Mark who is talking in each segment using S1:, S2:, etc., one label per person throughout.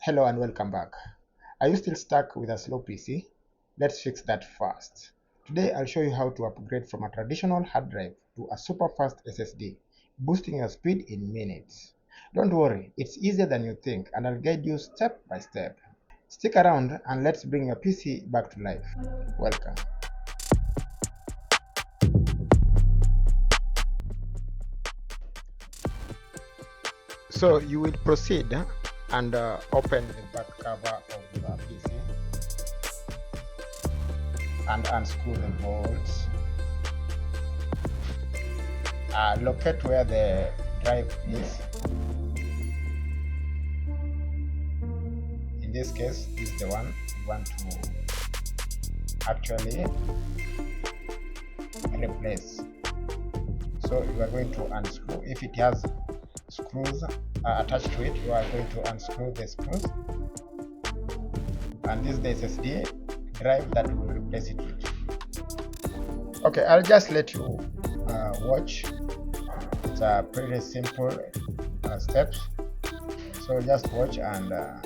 S1: Hello and welcome back. Are you still stuck with a slow PC? Let's fix that fast. Today I'll show you how to upgrade from a traditional hard drive to a super fast SSD, boosting your speed in minutes. Don't worry, it's easier than you think and I'll guide you step by step. Stick around and let's bring your PC back to life. Welcome. So you will proceed and open the back cover of the PC and unscrew the bolts. Locate where the drive is. In this case, this is the one you want to actually replace. So you are going to unscrew. If it has screws attached to it, you are going to unscrew the screws, and this is the SSD drive that will replace it with. Okay, I'll just let you watch. It's a pretty simple steps, so just watch and learn.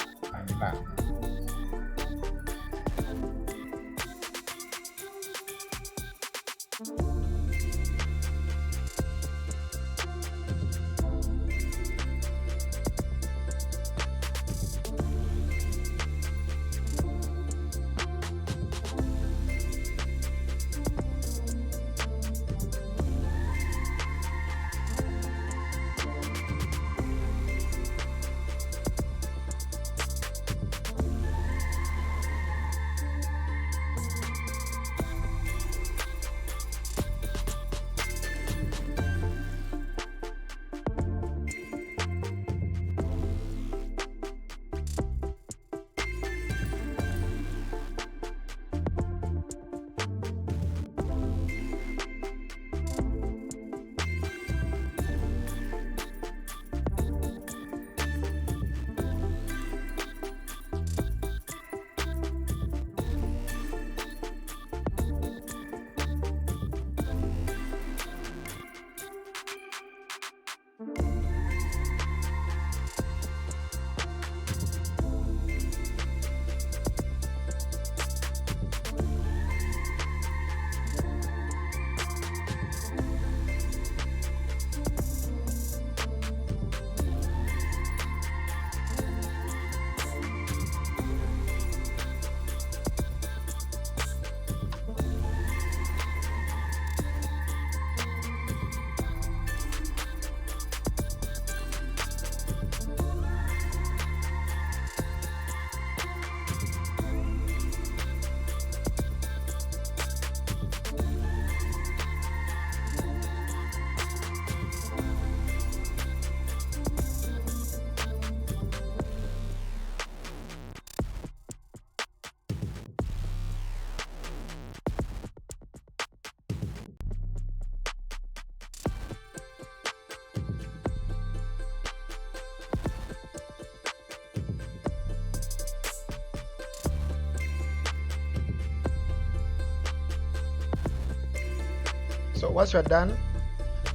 S1: So once you're done,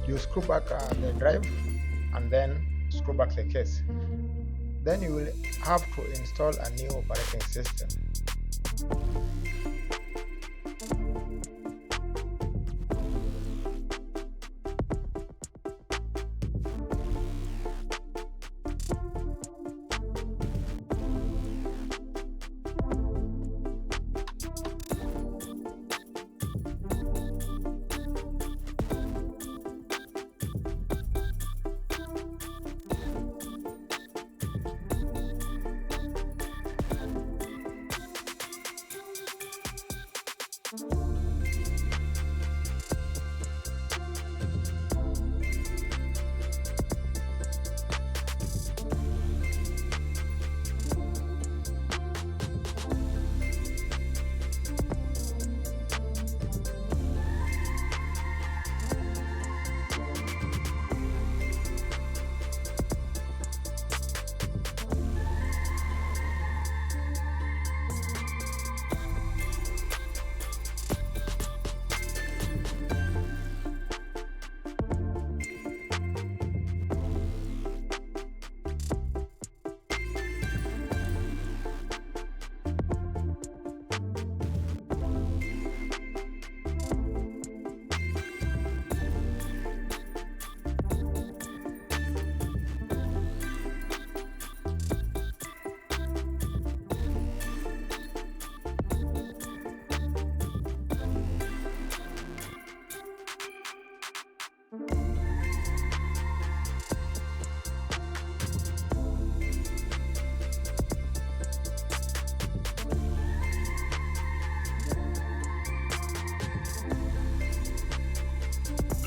S1: you screw back the drive and then screw back the case. Then you will have to install a new operating system.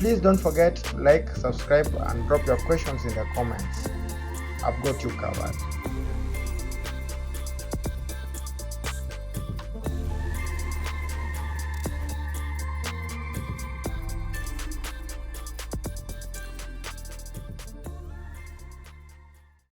S1: Please don't forget to like, subscribe and drop your questions in the comments. I've got you covered.